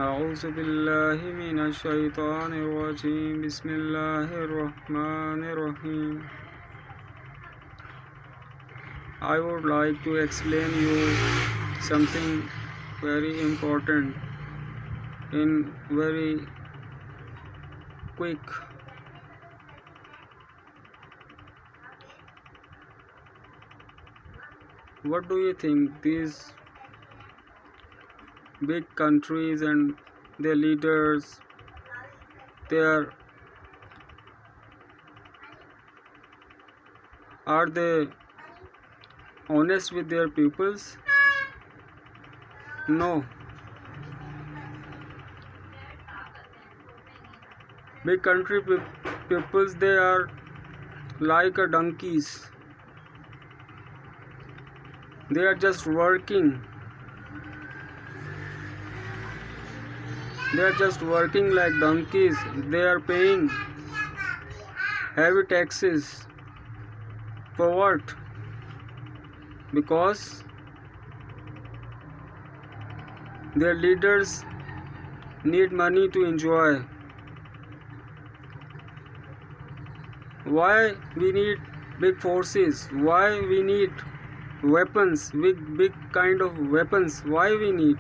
أعوذ بالله من الشيطان الرجيم بسم الله الرحمن الرحيم. I would like to explain you something very important in very quick. What do you think these big countries and their leaders, are they honest with their peoples? No. Big country peoples, they are like a donkeys. They are just working. They are just working like donkeys. They are paying heavy taxes. For what? Because their leaders need money to enjoy. Why we need big forces? Why we need weapons? Big kind of weapons? Why we need?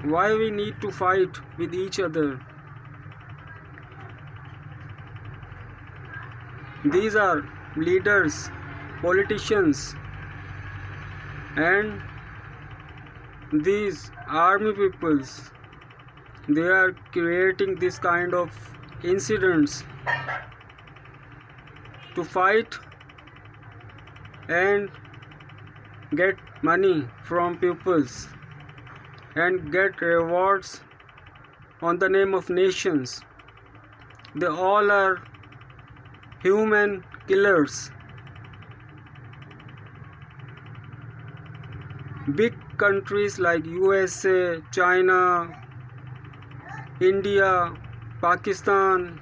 Why we need to fight with each other? These are leaders, politicians, and these army peoples. They are creating this kind of incidents to fight and get money from peoples and get rewards on the name of nations. They all are human killers. Big countries like USA, China, India, Pakistan,